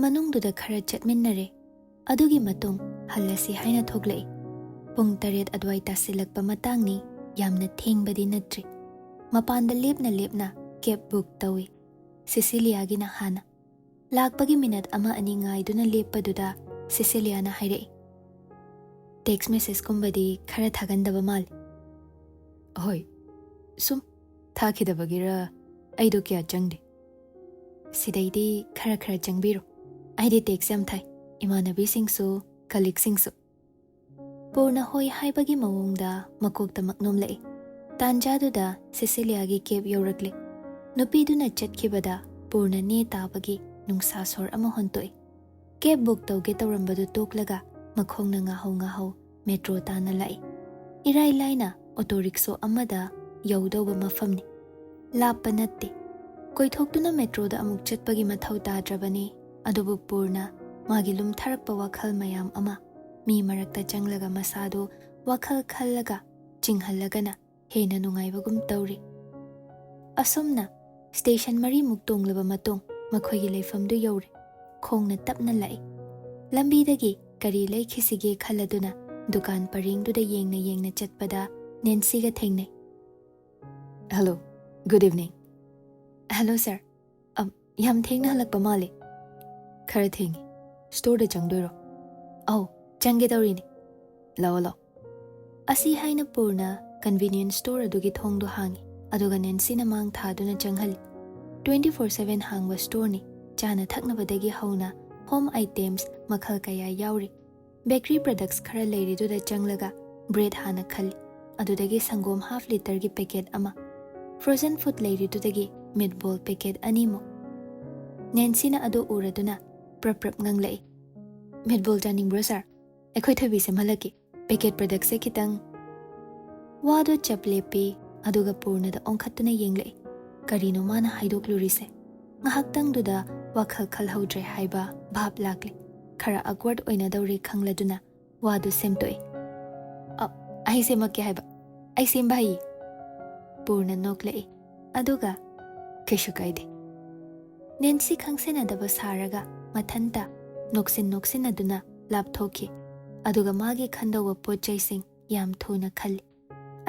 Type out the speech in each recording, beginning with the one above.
manungduda khara chatminnare adugi matung hallasi haina thoglai pung 8 adwai tasilakpa matangni yamna thengbadi natri mapanda lepna cab book tawi Cecilia gina hana lakpagi minute ama ani ngaiduna leppaduda Cecilia na hairei text message kumbadi khara thagandaba mal hoi sum thakidabagira aido kya changde sidaidi khara changbiro aidi text yam thai imanabi singsu colleague singsu purna hoi haibagi mawongda makokta maknom lai tanjaduda Cecilia gi cab yorakle nupiduna chatkibada purna ne tabagi nungsa sor ama hontoi cab book tawge tawrambadu toklaga makhongna ngahau metro tana lai irai laina auto rickshaw amada yaudoba mafamni lappa natte koithoktuna metro da amuk chatpagi mathau tadrabani adubu purna magi lum tharakpa WakhaL mayam ama mi marakta changlaga masado WakhaL khallaga chinghallagana hena nungaibagum tawri asumna station mari muk tonglaba matung makhoigi leifamdu yaure khongna tapna lai lambi dagi kari laikhisige khaladuna dukan paringduda yengna chatpada Nancy ga thengnai hello good evening hello sir yam thengna halakpa male khara thengi store da changdoiro au change tawrini lao asi haina purna convenience store adugi thongdu hangi aduga Nancy na mang thaduna changhali 24/7 hangwa store ni chana thaknabadagi hauna home items makhal kaya yauri bakery products khara leiriduda changlaga bread hana khali adudagi sangom half liter gi packet ama frozen food leiridudagi meatball packet animo Nancy na adu uraduna prap nganglai meatball janingbro sir ekhoi thobi semhalaki packet products se kitang wado chaplepi aduga purna da ongkhatuna yenglai karino mana haidoklurise ngahaktang duda WakhaL khalhaudre haiba bhap lakle khara awkward oina dawri khangladuna wadu semtoi ai semakke haiba ai semba hi purna noklai aduga keshu kaide Nancy khangsena daba saraga mathanta noksin aduna lapthoki aduga magi khandawa pochai sing yam thuna khalli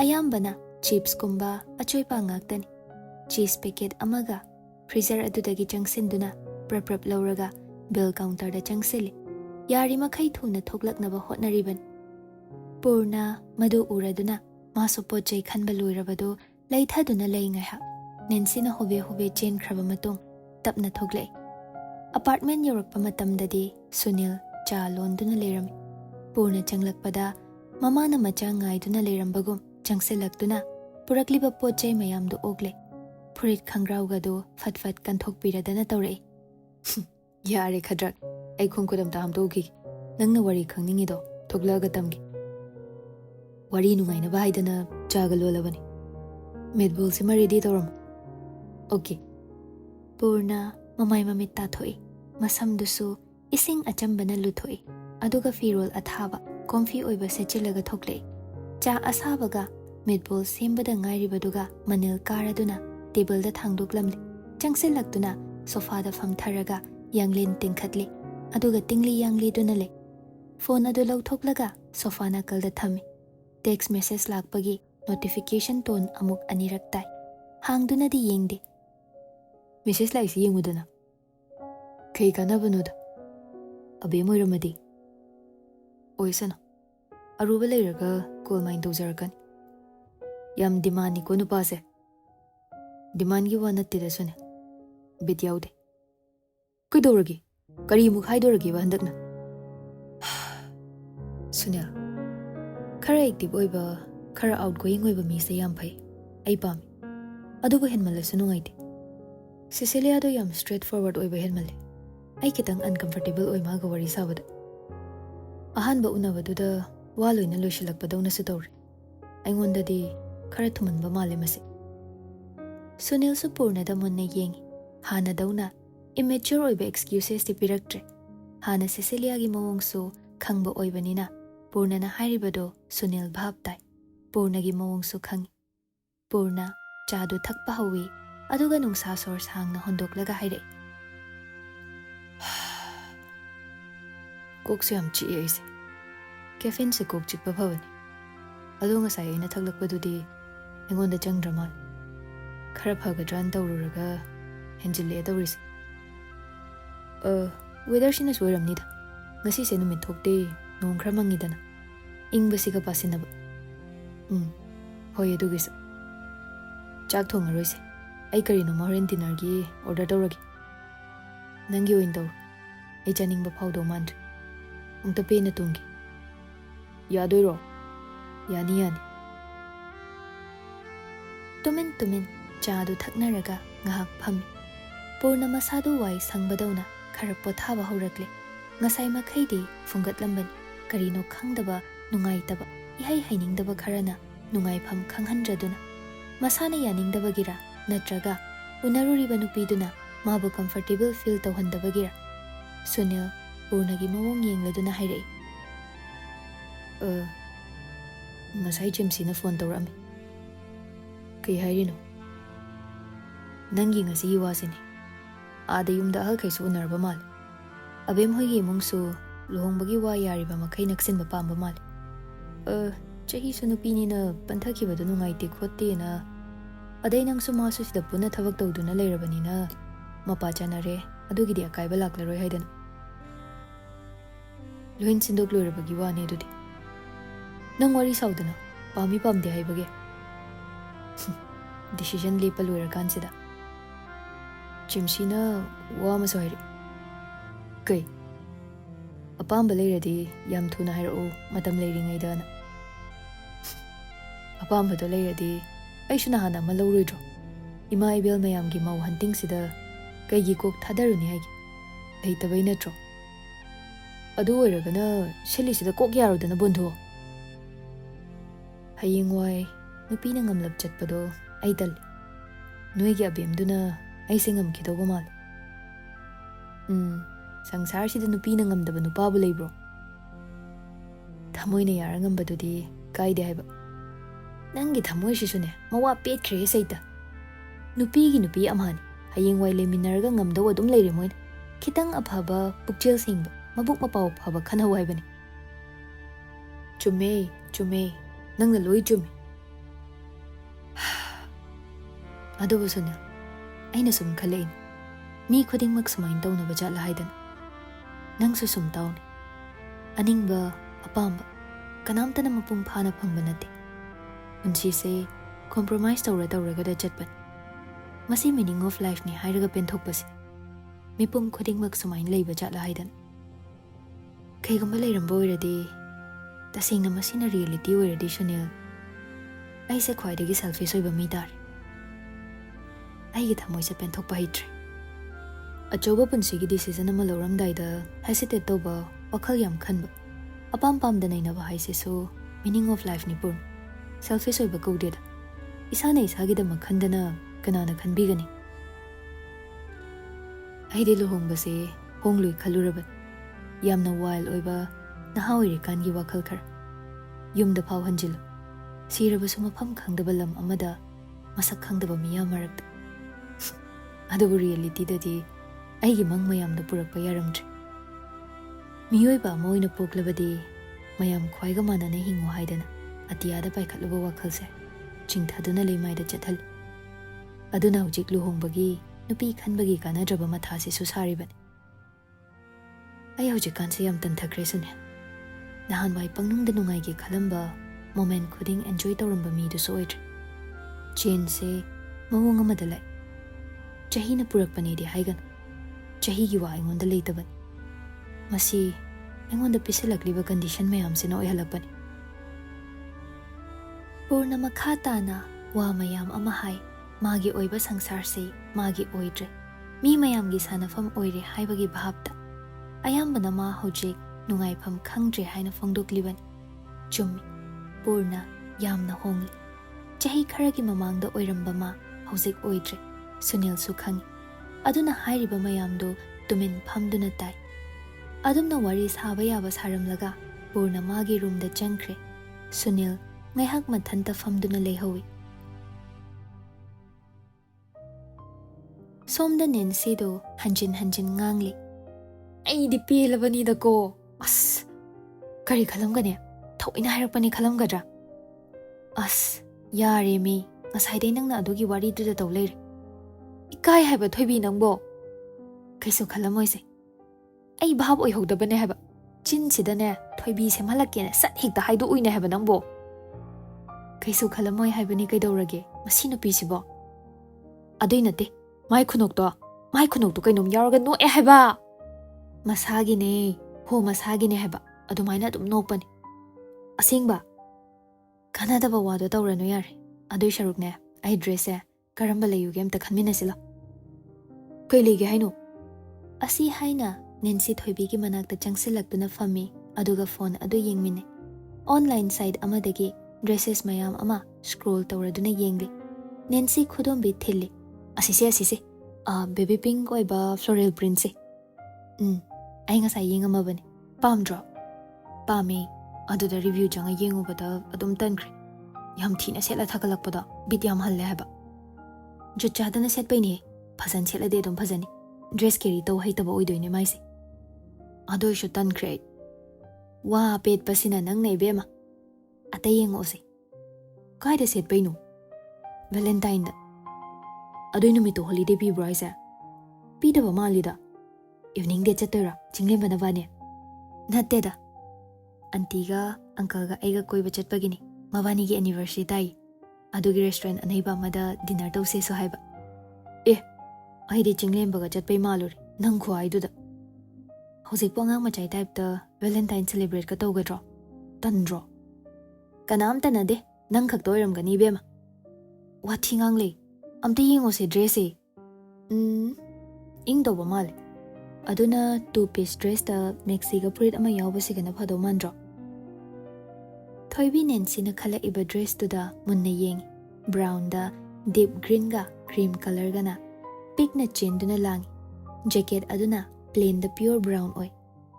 ayambana chips kumba achoipa ngaktani cheese packet amaga freezer adudagi changsinduna prap lauraga bill counter da changsili yari makhai thuna thoklaknaba hotnariban purna madu uraduna maso pochai khanba loirabado leithaduna leingai Nancy na hobe chen khraba matung tapna thoglai apartment yorakpa matamdadi Sunil cha londuna lerami purna changlakpada mamana macha ngaiduna lerambagum changsilaktuna purakliba pochai mayamdu ogle furit khangraugadu fatfat kanthokpiradana tawrei yare khadrak ai khongkodam tam dogi nangna wari khangningido thoglaga tamgi wari nungaina baidana chaga lolabani meatball sima ready tawram okay purna mamai mamit ta thoi masamdusu ising achambana luthoi aduga firol athaba comfy oiba sechilaga thoklei cha asabaga meatball sembada ngairibaduga manil karaduna table da thangdoklamli changsilaktuna sofa da famtharaga yanglin tingkhatli aduga tingli yangli dunale phone adu lauthoklaga sofa na kalda thami text message lakpagi notification tone amuk anirak tai hangduna di yengde message laisi yengudana kai kanabanuda abe moiramadi oisana aruba leiraga call mine dozarakan yam dimani ko nupase demand gi wana tida sune bidyaude kuidoragi kari muk haidoragi wa handakna Sunil khara active oiba khara outgoing oiba mi se yam phai ai pami adugo henmala sunungaide Cecilia do yam straightforward oiba henmale ai kitang uncomfortable oi ma ga wari sabada ahanba unabaduda waloina loishilakpadawna su tawre aingondadi khara thumanba male mase Sunil su purna da munna yengi hana dauna immature oiba excuses ti piraktre hana Cecilia gi mawong su khangba oibanina purna na hairibado Sunil bhab tai purna gi mawong su khangi purna chadu thakpa hawi aduga nungsa sor sangna hondoklaga haire Kokse yam chi'e aise. Caffeine se kok chikpa phawani. Ado ngasai aina thaklakpadudi aingonda changdra mal. Khara phagadran tawruraga henjille tawrisi. Weather sina soiramnida. Ngasi se numit thokte nong khara mangidana. Ingbasiga pasinaba. Hoi adugisa. Chak thongaroise. Ai karino horen dinner gi order tawragi. Nangi oin tawr. Ai chaningba phawdo mandre. Ungta pena tungi. Yadoiro. Yani yani. Tumin chadu thaknaraga ngahak phami. Purna masadu wai sangbadawna khara pothaba haurakle. Ngasai makhaidi fungatlambani. Karino khangdaba nungaitaba. Ihai hainingdaba kharana nungai pham khanghandraduna. Masana yaningdabagira natraga unaruriba nupiduna mabu comfortable feel tawhandabagira. Sunil Purnagi mawong yengladuna hairai. Ngasai Jamesina phone tawrami. Kai hairino. Nangi ngasi iwasini. Ada yumda ahal kaisu unarba mal. Abem hoigi mungsu luhongbagi wa yariba makai naksinba pamba mal. Chahi sunupini na panthaki badu nungaiti khotte na. Aday nang sumasu sida puna thabak tawduna lairabani na. Mapachanare adugidi akaiba laklaroi haidana. Luhin sindok loirabagi wa ne dudi. Nang wari saudana pami pamde haibage. Decision lepa loirakan sida. Jimsina wa maso hairi. Kai. Apamba lairadi yam thuna hairo matam lairingaidana. Apamba do lairadi aishu nahana malauroidro. Ima ibel mayamgi mau hunting sida kaigi kok thadaruni haigi. Leitabai natro. Adu oiragana selisida kok yarodana bondho. Hayingwai nupina ngamlap chatpado ai dal. Noigi abemduna ai singam kidoba mal. Sangsar sida nupina ngamdaba nupabu leibro. Thamoina yara ngambadudi kaide haiba. Nangi thamoi sisune mawa petkre saita. Nupi amhani hayingwai leminarga ngamdawa dum leire moin. Kitang aphaba pukchel singba mabuk mapaw phaba khanhaw haibani. Chume nangna loi chume. Adubu suna aina sum khalein. Mi khudingmak sumain tawna bajala haidan. Nangsu sum tawni. Aningba apamba kanamta na mapung phana phangba nate. Unsi se compromise tawraga da chatpan. Masi meaning of life ni hairaga penthokpasi. Mipum khudingmak sumain lei bajala haidan. Kaigamba leiramba oiradi tasingna masina reality oiradi Sunil. Aise khwaidagi selfish oiba mi tare. Aigi thamoise penthokpa hitre. Achoba punsigi decision ama lauramdaida hesitate toba WakhaL yam khanba. Apam pamdana inaba haise so meaning of life ni purn. Selfish oiba kaudeda. Isana isagidama khandana kanana khanbigani. Aidi luhongbase honglui khaluraban. Yamna wild oiba nahawi rikangi WakhaL khar. Yumda phaw hanjilu. Sirabasu mafam khangdaba lam amada masak khangdaba miya marakta. Adubu reality dadi aigi mang mayamda purakpa yaramdre. Miyoiba amoina poklabadi mayam khwaiga manana hingu haidana atiyada paikhatluba WakhaL se chingthaduna leimaida chathal. Aduna hujik luhongbagi nupi khanbagi kanadraba mathasi susaribani. Ay hujikan se yam tanthakre sune. Nahan wai pangnungda nungaigi khalamba moment khuding enjoy tawramba mi du soidre. Chain se mawong amada lai. Chahi na purakpani di haigan. Chahi gi wa aingonda leitaban. Masi aingonda pisilakliba condition mayam se na oihalakpani. Purna makhata na wa mayam amahai magi oiba sangsar se magi oidre. Mi mayam gi sanafam oire haibagi bhabta. Ayambana ma hojik nungai pham khangdre haina phongdoklibani. Chummi Purna yamna hongli. Chahi kharagi mamangda oiramba ma hojik oidre. Sunil su khangi. Aduna hairiba mayamdo tumin phamduna tai. Adumna wari saba yaba saramlaga Purna magi roomda changkre. Sunil ngaihak mathanta phamduna leihawi. Somda Nancy do hanjin ngangli. Ay di pelabani da ko. ꯑꯁ ꯀꯔꯤ ꯈꯜꯂꯝꯒꯅꯤ ꯊꯑꯣꯏꯅ ꯍꯥꯏꯔꯛꯄꯅꯤ ꯈꯜꯂꯝꯒꯗ꯭ꯔꯥ ꯑꯁ ꯌꯥꯔꯦ ꯃꯤ ꯉꯁꯥꯏꯗꯩ ꯅꯪꯅ ꯑꯗꯨꯒꯤ ꯋꯥꯔꯤꯗꯨꯗ ꯇꯧ ꯂꯩꯔꯦ ꯏꯀꯥꯏ ꯍꯥꯏꯕ ꯊꯣꯏꯕꯤ ꯅꯪꯕꯣ ꯀꯩꯁꯨ ꯈꯜꯂꯝꯃꯣꯏꯁꯦ ꯑꯩ ꯚꯥꯞ ꯑꯣꯏꯍꯧꯗꯕꯅꯦ ꯍꯥꯏꯕ ꯆꯤꯟꯁꯤꯗꯅꯦ ꯊꯣꯏꯕꯤ ꯁꯦꯝꯍꯜꯂꯛꯀꯦꯅ ꯁꯠ ꯍꯦꯛꯇ ꯍꯥꯏꯗꯣꯛꯎꯏꯅꯦ ꯍꯥꯏꯕ ꯅꯪꯕꯣ ꯀꯩꯁꯨ ꯈꯜꯂꯝꯃꯣꯏ ꯍꯥꯏꯕꯅꯤ ꯀꯩꯗꯧꯔꯒꯦ ꯃꯁꯤ ꯅꯨꯄꯤꯁꯤꯕꯣ ꯑꯗꯨꯏ ꯅꯠꯇꯦ ꯃꯥꯏ ꯈꯨꯅꯣꯛꯇꯣ ꯀꯩꯅꯣꯝ ꯌꯥꯎꯔꯒ ꯅꯣꯛꯑꯦ ꯍꯥꯏꯕ ꯃꯁꯥꯒꯤꯅꯦ ꯍꯣ ꯃꯁꯥꯒꯤꯅꯦ ꯍꯥꯏꯕ ꯑꯗꯨꯃꯥꯏꯅ ꯑꯗꯨꯝ ꯅꯣꯛꯄꯅꯤ ꯑꯁꯦꯡꯕ ꯀꯥꯟꯅꯗꯕ ꯋꯥꯗꯣ ꯇꯧꯔꯅꯨ ꯌꯥꯔꯦ ꯑꯗꯨꯏ ꯁꯔꯨꯛꯅꯦ ꯑꯩ ꯗ꯭ꯔꯦꯁꯁꯦ ꯀꯔꯝꯕ ꯂꯩꯌꯨꯒꯦ ꯑꯝꯇ ꯈꯟꯃꯤꯟꯅꯁꯤꯂꯣ ꯀꯩ ꯂꯩꯒꯦ ꯍꯥꯏꯅꯣ ꯑꯁꯤ ꯍꯥꯏꯅ ꯅꯦꯟꯁꯤ ꯊꯣꯏꯕꯤꯒꯤ ꯃꯅꯥꯛꯇ ꯆꯪꯁꯤꯜꯂꯛꯇꯨꯅ ꯐꯝꯃꯤ ꯑꯗꯨꯒ ꯐꯣꯟ ꯑꯗꯨ ꯌꯦꯡꯃꯤꯟꯅꯩ ꯑꯣꯟꯂꯥꯏꯟ ꯁꯥꯏꯠ ꯑꯃꯗꯒꯤ ꯗ꯭ꯔꯦꯁꯦꯁ ꯃꯌꯥꯝ ꯑꯃ ꯁ꯭ꯀ꯭ꯔꯣꯜ ꯇꯧꯔꯗꯨꯅ ꯌꯦꯡꯂꯤ ꯅꯦꯟꯁꯤ ꯈꯨꯗꯣꯝꯕꯤ ꯊꯤꯜꯂꯤ ꯑꯁꯤꯁꯦ ꯕꯦꯕꯤ ꯄꯤꯡꯛ ꯑꯣꯏꯕ ꯐ꯭ꯂꯣꯔꯦꯜ ꯄ꯭ꯔꯤꯟꯠꯁꯦ ꯑꯩ ꯉꯁꯥꯏ ꯌꯦꯡꯉꯝꯃꯕꯅꯤ ꯄꯥꯝꯗ꯭ꯔꯣ ꯄꯥꯝꯃꯦ ꯑꯗꯨꯗ ꯔꯤꯚ꯭ꯌꯨ ꯆꯪꯉ ꯌꯦꯡꯉꯨꯕꯗ ꯑꯗꯨꯝ ꯇꯟꯈ꯭ꯔꯦ ꯌꯥꯝ ꯊꯤꯅ ꯁꯦꯠꯂ ꯊꯥꯒꯠꯂꯛꯄꯗ ꯕꯤꯠ ꯌꯥꯝ ꯍꯜꯂꯦ ꯍꯥꯏꯕ ꯖꯨꯠ ꯆꯥꯗꯅ ꯁꯦꯠꯄꯩꯅꯦ ꯐꯖꯅ ꯁꯦꯠꯂꯗꯤ ꯑꯗꯨꯝ ꯐꯖꯅꯤ ꯗ꯭ꯔꯦꯁ ꯀꯦꯔꯤ ꯇꯧ ꯍꯩꯇꯕ ꯑꯣꯏꯗꯣꯏꯅꯦ ꯃꯥꯏꯁꯦ ꯑꯗꯨ ꯑꯣꯏꯔꯁꯨ ꯇꯟꯈ꯭ꯔꯦ ꯑꯩ ꯋꯥ ꯄꯦꯠꯄꯁꯤꯅ ꯅꯪꯅ ꯏꯕꯦꯝꯃ ꯑꯇꯩ ꯌꯦꯡꯉꯛꯑꯣꯁꯦ ꯀꯥꯏꯗ ꯁꯦꯠꯄꯩꯅꯣ ꯚꯦꯂꯦꯟꯇꯥꯏꯟꯗ ꯑꯗꯨꯏ ꯅꯨꯃꯤꯠꯇꯣ ꯍꯣꯂꯤꯗꯦ ꯄꯤꯕ꯭ꯔꯣ ꯍꯥꯏꯁꯦ ꯄꯤꯗꯕ ꯃꯥꯜꯂꯤꯗ ꯏꯚꯤꯅꯤꯡ ꯗꯦꯠ ꯆꯠꯇꯣꯏꯔꯥ ꯆꯤꯡꯂꯦꯝꯕ ꯅꯕꯥꯅꯤ ꯅꯠꯇꯦꯗ ꯑꯟꯇꯤꯒ ꯑꯪꯀꯜꯒ ꯑꯩꯒ ꯀꯣꯏꯕ ꯆꯠꯄꯒꯤꯅꯤ ꯃꯕꯥꯅꯤꯒꯤ ꯑꯦꯅꯤꯚꯔꯁꯔꯤ ꯇꯥꯏ ꯑꯗꯨꯒꯤ ꯔꯦꯁꯇꯨꯔꯦꯟꯠ ꯑꯅꯩꯕ ꯑꯃꯗ ꯗꯤꯅꯔ ꯇꯧꯁꯦꯁꯨ ꯍꯥꯏꯕ ꯑꯩꯗꯤ ꯆꯤꯡꯂꯦꯝꯕꯒ ꯆꯠꯄꯩ ꯃꯥꯜꯂꯨꯔꯦ ꯅꯪ ꯈꯨꯍꯥꯏꯗꯨꯗ ꯍꯧꯖꯤꯛꯄꯨ ꯑꯉꯥꯡ ꯃꯆꯥꯏ ꯇꯥꯏꯞꯇ ꯚꯦꯂꯦꯟꯇꯥꯏꯟ ꯁꯦꯂꯦꯕ꯭ꯔꯦꯠꯀ ꯇꯧꯒꯗ꯭ꯔꯣ ꯇꯟꯗ꯭ꯔꯣ ꯀꯅꯥꯝ ꯇꯟꯅꯗꯦ ꯅꯪ ꯈꯛꯇ ꯑꯣꯏꯔꯝꯒꯅꯤ ꯏꯕꯦꯝꯃ ꯋꯥꯊꯤ ꯉꯥꯡꯂꯦ ꯑꯝꯇ ꯌꯦꯡꯉꯣꯁꯦ ꯗ꯭ꯔꯦꯁꯁꯦ ꯏꯪꯗꯧꯕ ꯃꯥꯜꯂꯦ ꯑꯗꯨꯅ 2-piece ꯗ꯭ꯔꯦꯁꯇ ꯃꯦꯛꯁꯤꯒ ꯐꯨꯔꯤꯠ ꯑꯃ ꯌꯥꯎꯕꯁꯤꯒꯅ ꯐꯗꯧ ꯃꯥꯟꯗ꯭ꯔꯣ ꯊꯣꯏꯕꯤ ꯅꯦꯟꯁꯤꯅ ꯈꯜꯂꯛꯏꯕ ꯗ꯭ꯔꯦꯁꯇꯨꯗ ꯃꯨꯟꯅ ꯌꯦꯡꯉꯤ ꯕ꯭ꯔꯥꯎꯟꯗ ꯗꯤꯞ ꯒ꯭ꯔꯤꯟꯒ ꯀ꯭ꯔꯤꯝ ꯀꯂꯔꯒꯅ ꯄꯤꯛꯅ ꯆꯦꯟꯗꯨꯅ ꯂꯥꯡꯉꯤ ꯖꯦꯀꯦꯠ ꯑꯗꯨꯅ ꯄ꯭ꯂꯦꯟꯗ ꯄꯤꯌꯣꯔ ꯕ꯭ꯔꯥꯎꯟ ꯑꯣꯏ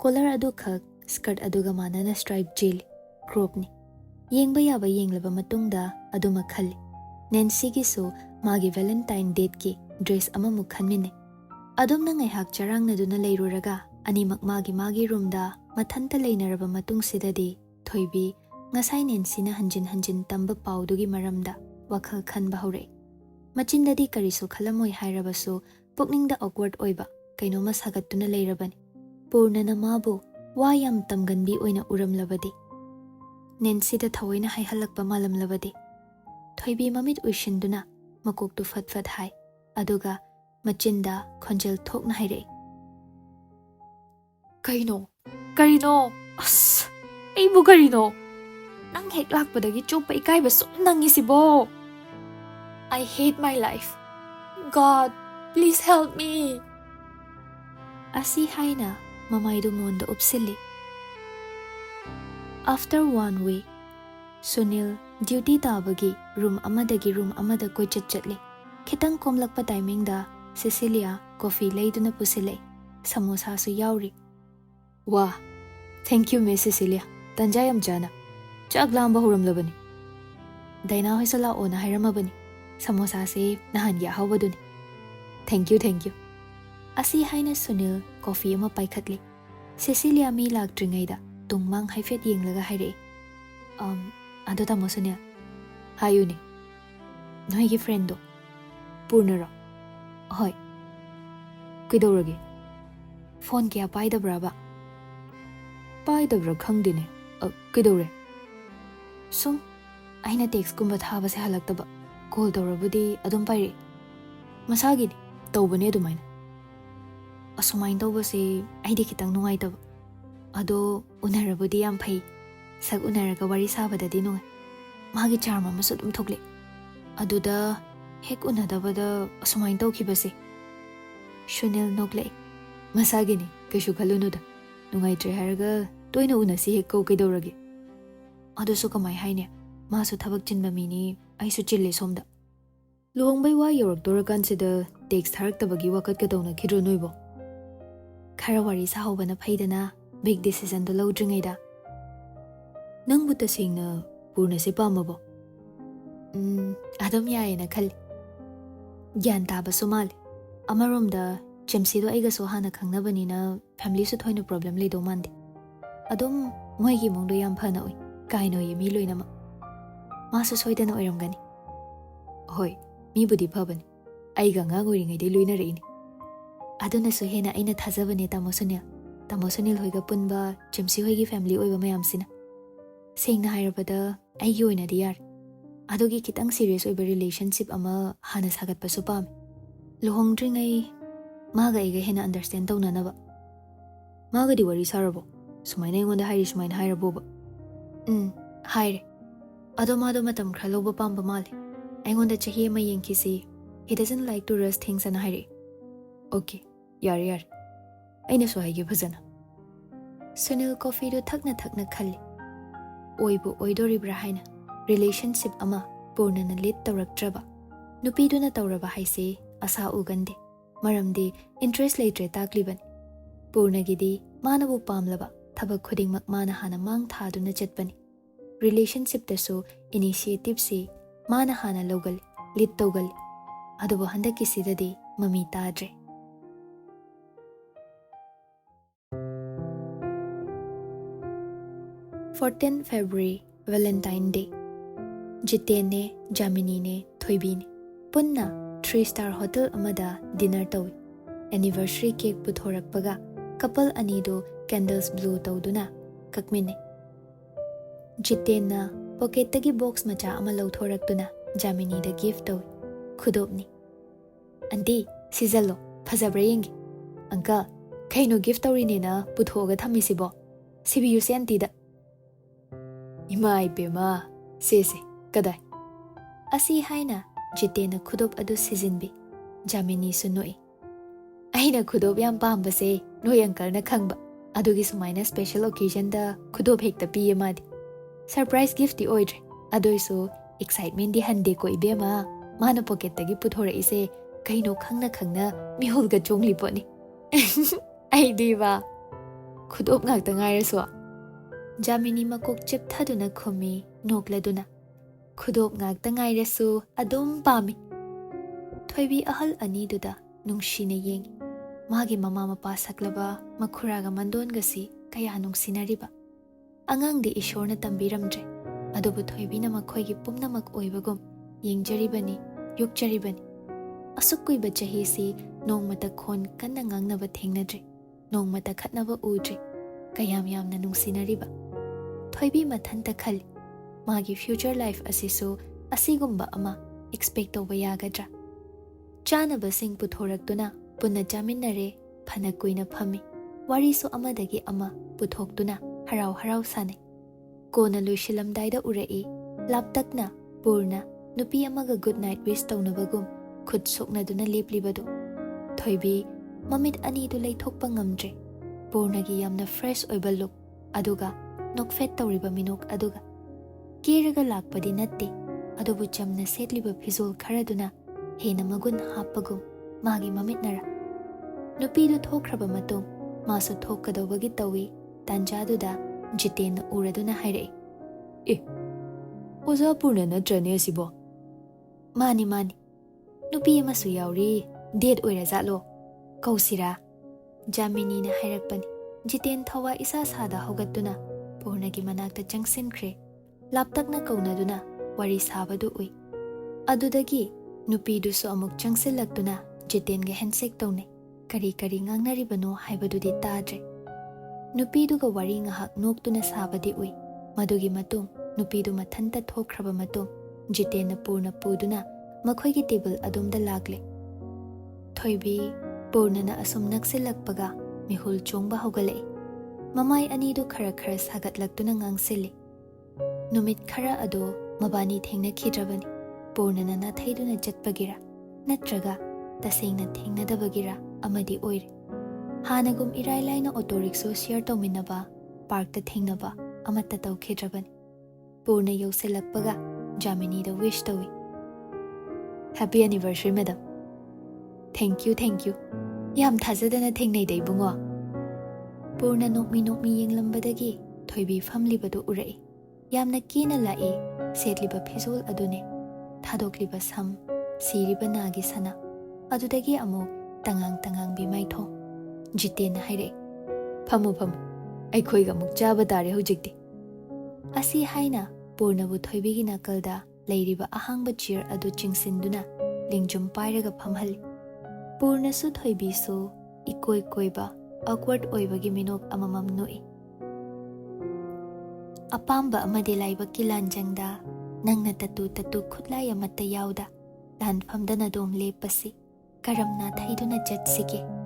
ꯀꯣꯂꯔ ꯑꯗꯨꯈꯛ ꯁ꯭ꯀꯔꯠ ꯑꯗꯨꯒ ꯃꯥꯟꯅꯅ ꯁ꯭ꯇ꯭ꯔꯥꯏꯞ ꯆꯦꯜꯂꯤ ꯀ꯭ꯔꯣꯞꯅꯤ ꯌꯦꯡꯕ ꯌꯥꯕ ꯌꯦꯡꯂꯕ ꯃꯇꯨꯡꯗ ꯑꯗꯨꯃꯛ ꯈꯜꯂꯤ ꯅꯦꯟꯁꯤꯒꯤꯁꯨ ꯃꯥꯒꯤ ꯚꯦꯂꯦꯟꯇꯥꯏꯟ ꯗꯦꯠꯀꯤ ꯗ꯭ꯔꯦꯁ ꯑꯃꯃꯨꯛ ꯈꯟꯃꯤꯟꯅꯩ ꯑꯗꯨꯝꯅ ꯉꯥꯏꯍꯥꯛ ꯆꯔꯥꯡꯅꯗꯨꯅ ꯂꯩꯔꯨꯔꯒ ꯑꯅꯤꯃꯛ ꯃꯥꯒꯤ ꯔꯨꯝꯗ ꯃꯊꯟꯇ ꯂꯩꯅꯔꯕ ꯃꯇꯨꯡꯁꯤꯗꯗꯤ ꯊꯣꯏꯕꯤ ꯉꯁꯥꯏ ꯅꯦꯟꯁꯤꯅ ꯍꯟꯖꯤꯟ ꯍꯟꯖꯤꯟ ꯇꯝꯕ ꯄꯥꯎꯗꯨꯒꯤ ꯃꯔꯝꯗ ꯋꯥꯈꯜ ꯈꯟꯕ ꯍꯧꯔꯛꯏ ꯃꯆꯤꯟꯗꯗꯤ ꯀꯔꯤꯁꯨ ꯈꯜꯂꯝꯃꯣꯏ ꯍꯥꯏꯔꯕꯁꯨ ꯄꯨꯛꯅꯤꯡꯗ ꯑꯣꯛꯋꯥꯔꯗ ꯑꯣꯏꯕ ꯀꯩꯅꯣꯝꯃ ꯁꯥꯒꯠꯇꯨꯅ ꯂꯩꯔꯕꯅꯤ ꯄꯨꯔꯅꯅ ꯃꯥꯕꯨ ꯋꯥ ꯌꯥꯝ ꯇꯝꯒꯟꯕꯤ ꯑꯣꯏꯅ ꯎꯔꯝꯂꯕꯗꯤ ꯅꯦꯟꯁꯤꯗ ꯊꯑꯣꯏꯅ ꯍꯥꯏꯍꯜꯂꯛꯄ ꯃꯥꯜꯂꯝꯂꯕꯗꯤ ꯊꯣꯏꯕꯤ ꯃꯃꯤꯠ ꯎꯏꯁꯤꯟꯗꯨꯅ ꯃꯀꯣꯛꯇꯨ ꯐꯠ ꯍꯥꯏ ꯑꯗꯨꯒ ꯃꯆꯤꯟꯗ ꯈꯣꯟꯖꯦꯜ ꯊꯣꯛꯅ ꯍꯥꯏꯔꯛꯏ ꯀꯔꯤꯅꯣ ꯑꯁ ꯑꯩꯕꯨ ꯀꯔꯤꯅꯣ ꯅꯪ ꯍꯦꯛ ꯂꯥꯛꯄꯗꯒꯤ ꯆꯣꯞꯄ ꯏꯀꯥꯏꯕ ꯁꯨꯝ ꯅꯪꯉꯤꯁꯤꯕꯣ I hate my life. God, please help me. ꯑꯁꯤ ꯍꯥꯏꯅ ꯃꯃꯥꯏꯗꯨ ꯃꯣꯟꯗ ꯎꯞꯁꯤꯜꯂꯤ After 1 week, ꯁꯨꯅꯤꯜ ꯗ꯭ꯌꯨꯇꯤ ꯇꯥꯕꯒꯤ ꯔꯨꯝ ꯑꯃꯗꯒꯤ ꯔꯨꯝ ꯑꯃꯗ ꯀꯣꯏꯆꯠ ꯆꯠꯂꯤ ꯈꯤꯇꯪ ꯀꯣꯝꯂꯛꯄ ꯇꯥꯏꯃꯤꯡꯗ ꯁꯤꯁꯤꯂꯤꯌꯥ ꯀꯣꯐꯤ ꯂꯩꯗꯨꯅ ꯄꯨꯁꯤꯜꯂꯛꯏ ꯁꯃꯣꯁꯥꯁꯨ ꯌꯥꯎꯔꯤ ꯋꯥ ꯊꯦꯡꯛ ꯌꯨ ꯃꯤꯁ ꯁꯤꯁꯤꯂꯤꯌꯥ ꯇꯟꯖꯥ ꯌꯥꯝ ꯆꯥꯅ ꯆꯥꯛ ꯂꯥꯝꯕ ꯍꯧꯔꯝꯂꯕꯅꯤ ꯗꯥꯏꯅꯥ ꯍꯣꯏꯁꯨ ꯂꯥꯛꯑꯣꯅ ꯍꯥꯏꯔꯝꯃꯕꯅꯤ ꯁꯃꯣꯁꯥꯁꯦ ꯅꯍꯥꯟꯒꯤ ꯑꯍꯥꯎꯕꯗꯨꯅꯤ ꯊꯦꯡꯛ ꯌꯨ ꯑꯁꯤ ꯍꯥꯏꯅ ꯁꯨꯅꯤꯜ ꯀꯣꯐꯤ ꯑꯃ ꯄꯥꯏꯈꯠꯂꯤ ꯁꯤꯁꯤꯂꯤꯌꯥ ꯃꯤ ꯂꯥꯛꯇ꯭ꯔꯤꯉꯩꯗ ꯇꯨꯡꯃꯥꯡ ꯍꯥꯏꯐꯦꯠ ꯌꯦꯡꯂꯒ ꯍꯥꯏꯔꯛꯏ ꯑꯗꯣ ꯇꯥꯃꯣ ꯁꯨꯅꯤꯜ ꯍꯥꯏꯌꯨꯅꯦ ꯅꯣꯏꯒꯤ ꯐ꯭ꯔꯦꯟꯗꯣ ꯄꯨꯔꯅꯔꯣ ꯍꯣꯏ ꯀꯩꯗꯧꯔꯒꯦ ꯐꯣꯟ ꯀꯌꯥ ꯄꯥꯏꯗꯕ꯭ꯔꯥꯕ ꯄꯥꯏꯗꯕ꯭ꯔꯥ ꯈꯪꯗꯦꯅꯦ ꯀꯩꯗꯧꯔꯦ ꯁꯨꯝ ꯑꯩꯅ ꯇꯦꯛꯁꯀꯨꯝꯕ ꯊꯥꯕꯁꯦ ꯍꯜꯂꯛꯇꯕ ꯀꯣꯜ ꯇꯧꯔꯕꯗꯤ ꯑꯗꯨꯝ ꯄꯥꯏꯔꯛꯏ ꯃꯁꯥꯒꯤꯅꯤ ꯇꯧꯕꯅꯦ ꯑꯗꯨꯃꯥꯏꯅ ꯑꯁꯨꯃꯥꯏꯅ ꯇꯧꯕꯁꯦ ꯑꯩꯗꯤ ꯈꯤꯇꯪ ꯅꯨꯡꯉꯥꯏꯇꯕ ꯑꯗꯣ ꯎꯅꯔꯕꯨꯗꯤ ꯌꯥꯝ ꯐꯩ ꯁꯛ ꯎꯅꯔꯒ ꯋꯥꯔꯤ ꯁꯥꯕꯗꯗꯤ ꯅꯨꯡꯉꯥꯏ ꯃꯥꯒꯤ ꯆꯥꯔꯝ ꯑꯃꯁꯨ ꯑꯗꯨꯝ ꯊꯣꯛꯂꯛ ꯑꯗꯨꯗ ꯍꯦꯛ ꯎꯅꯗꯕꯗ ꯑꯁꯨꯃꯥꯏꯅ ꯇꯧꯈꯤꯕꯁꯦ ꯁꯨꯅꯤꯜ ꯅꯣꯛꯂꯛꯏ ꯃꯁꯥꯒꯤꯅꯤ ꯀꯩꯁꯨ ꯈꯜꯂꯨꯅꯨꯗ ꯅꯨꯡꯉꯥꯏꯇ꯭ꯔꯦ ꯍꯥꯏꯔꯒ ꯇꯣꯏꯅ ꯎꯅꯁꯤ ꯍꯦꯛ ꯀꯩꯗꯧꯔꯒꯦ ꯑꯗꯨꯁꯨ ꯀꯃꯥꯏ ꯍꯥꯏꯅꯤ ꯃꯥꯁꯨ ꯊꯕꯛ ꯆꯤꯟꯕ ꯃꯤꯅꯤ ꯑꯩꯁꯨ ꯆꯤꯜꯂꯤ ꯁꯣꯝꯗ ꯂꯨꯍꯣꯡꯕꯩ ꯋꯥ ꯌꯧꯔꯛꯇꯣꯔꯀꯥꯟꯁꯤꯗ ꯇꯦꯛꯁ ꯊꯥꯔꯛꯇꯕꯒꯤ ꯋꯥꯀꯠꯀ ꯇꯧꯅꯈꯤꯗ꯭ꯔꯣ ꯅꯣꯏꯕꯣ ꯈꯔ ꯋꯥꯔꯤ ꯁꯥꯍꯧꯕꯅ ꯐꯩꯗꯅ ꯕꯤగ్ ꯗꯤꯁꯤꯖꯟꯗꯣ ꯂꯧꯗ꯭ꯔꯤꯉꯩꯗ ꯅꯪꯕꯨ ꯇꯁꯦꯡꯅ ꯄꯨꯔꯅꯁꯦ ꯄꯥꯝꯃꯕꯣ ꯑꯗꯨꯝ ꯌꯥꯏꯌꯦꯅ ꯈꯜꯂꯤ ꯒ꯭ꯌꯥꯟ ꯇꯥꯕꯁꯨ ꯃꯥꯜꯂꯤ ꯑꯃꯔꯣꯝꯗ ꯆꯦꯝꯁꯤꯗꯣ ꯑꯩꯒꯁꯨ ꯍꯥꯟꯅ ꯈꯪꯅꯕꯅꯤꯅ ꯐꯦꯃꯤꯂꯤꯁꯨ ꯊꯣꯏꯅ ꯄ꯭ꯔꯣꯕ꯭ꯂꯦꯝ ꯂꯩꯗꯧ ꯃꯥꯟꯗꯦ Adum moigi mongdo yam phana oi. Kaino ye mi loinama. Masu soidana oiramgani. Hoi, mi budi phabani. Aiga nga goringai de loina reini. Aduna so hena aina thajabane Tamo Sunil hoiga punba Chimsi hoigi family oiba mayam sina. Sengna hairabada aigi oina di yar. Adogi kitang serious oiba relationship ama hana sagat pa supam. Luhongdringai maga iga hena understand tawna naba. Maga di wari sarabo. Sumaina ingonda hairi sumaina hairabo ba. Haire. Ado matam khra loba pamba male. Ingonda chahi ama yengkisi. He doesn't like to rush things and haire. Okay, yar. Aina so haigi bhajana. Sunil coffee do thakna khalli. Oibu oidoribra haina. Relationship ama purna na lead tawraktraba. Nupidu na tawraba haise asa ugande. Maramdi interest leitre taklibani. Purna gidi manabu pamlaba. Thabak khudingmak mana hana mang thaduna chatbani. Relationship taso initiative si mana hana logal lead tawgal. Adubu handaki sidadi mami tadre. 14 February Valentine Day. Jiten ne, Jamini ne, Thoibi ne. Punna 3-star hotel amada dinner tawi. Anniversary cake puthorakpaga couple anido candles blue tawduna kakmine. Jiten na pocket tagi box macha ama lawthoraktuna Jamini da gift tawi. Khudobni. Andi sizalo phajabra yengi. Uncle kaino gift tawri ne na puthoga thamisibo. Sibiyu se anti da. Ima ipema sese kadai. Asi haina Jitena khudop adu sizinbi. Jamini sunoi. Aina khudop yam pamba se noi uncle na khangba. Adugi sumaina special occasion da khudop hekta piye madi. Surprise gift di oidre. Adoiso excitement di hande ko ibema. Mana pocket tagi puthora ise kaino khangna mihulga chongli poni. Ai diva. Khudop ngakta ngairaso. Jamini makok chip thaduna khumi nokladuna. Khudop ngakta ngairasu adum pami. Thoibi ahal ani duda nungshina yengi. Magi mama mapa saklaba makhuraga mandon gasi kaya nungsinariba. Angang di ishorna tambiramdre. Adubu thoibi na makhoigi pumnamak oibagum yengjaribani yukjaribani. Asukui bachahi si nongmata khon kanna ngangnaba thengnadre. Nongmata khatnaba udre. Kayam yamna nungsinariba. Thoibi mathanta khali. Magi future life asiso asigumba ama expect tawba yagadra. Chanaba sing puthoraktuna punna chaminare phana kuina phami. Wariso amadagi ama puthoktuna harau sanai. Kona luishilamdaida urai laptakna purna nupi amaga good night wish tawnabagum khud soknaduna leplibadu. Thoibi mamit ani du leithokpa ngamdre. Purnagi yamna fresh oiba look aduga nokfet tawriba minok aduga kiraga lakpadi natte adubu chamna setliba phizol kharaduna hena magun happagum magi mamit nara nupidu thokraba matung masu thokkadawagi tawi tanjaduda Jiten uraduna hairei oza purna natrane asibo mani nupi amasu yauri date oira zatlo kausira Jamini na hairakpani. Jiten thawa isa sada hogatuna purnagi manakta changsinkre. Laptak na kaunaduna wari sabadu ui. Adudagi nupidu so amuk changsilaktuna Jiten ga handshake tawne. Kari ngangnaribano haibadudi tadre. Nupidu ga wari ngahak noktuna sabadi ui. Madugi matung nupidu mathanta thokraba matung Jiten na purna puduna makhoigi table adumda lagle. Thoibi Purna na asum nagsilagpaga mihul chongba hogalai. Mamay anido khara sagatlagtuna ngangsili. Numit khara ado mabani thengna khidrabani. Purna na nathaiduna jatpagira. Natraga tasengna thengnadabagira amadi oire. Hanagum irailaina auto rickshaw share tawminaba parkta thengnaba amatta tawkhidrabani. Purna yausilagpaga Jamini da wish tawi. Happy anniversary, madam. Thank you. Yam thazadana thengnai dai bungo. Purna nokmi yenglambadagi thoibi famlibadu urai. Yamna kina lai setliba phizol adune. Thadokliba sam siriba nagi sana. Adudagi amuk tangang bi maitho. Jiten haire. Phamu. ꯑꯩꯈꯣꯏꯒ ꯑꯃꯨꯛ ꯆꯥꯕ ꯇꯥꯔꯦ ꯍꯧꯖꯤꯛꯇꯤ꯫ ꯑꯁꯤ ꯍꯥꯏꯅ ꯄꯨꯔꯅꯕꯨ ꯊꯣꯏꯕꯤꯒꯤ ꯅꯥꯀꯜꯗ ꯂꯩꯔꯤꯕ ꯑꯍꯥꯡꯕ ꯆꯤꯌꯔ ꯑꯗꯨ ꯆꯤꯡꯁꯤꯟꯗꯨꯅ ꯂꯤꯡꯖꯨꯝ ꯄꯥꯏꯔꯒ ꯐꯝꯍꯜꯂꯤ꯫ ꯄꯨꯔꯅꯁꯨ ꯊꯣꯏꯕꯤꯁꯨ ꯏꯀꯣꯏ ꯀꯣꯏꯕ ꯑꯛꯋꯥꯔꯗ ꯑꯣꯏꯕꯒꯤ ꯃꯤꯅꯣꯛ ꯑꯃꯃꯝ ꯅꯣꯛꯏ꯫ ꯑꯄꯥꯝꯕ ꯑꯃꯗꯤ ꯂꯥꯏꯕꯛꯀꯤ ꯂꯥꯟꯖꯪꯗ ꯅꯪꯅ ꯇꯇꯨ ꯈꯨꯠꯂꯥꯏ ꯑꯃꯠꯇ ꯌꯥꯎꯗ ꯂꯥꯟꯐꯝꯗ ꯅꯗꯣꯝ ꯂꯦꯞꯄꯁꯤ ꯀꯔꯝꯅ ꯊꯩꯗꯨꯅ ꯆꯠꯁꯤꯒꯦ?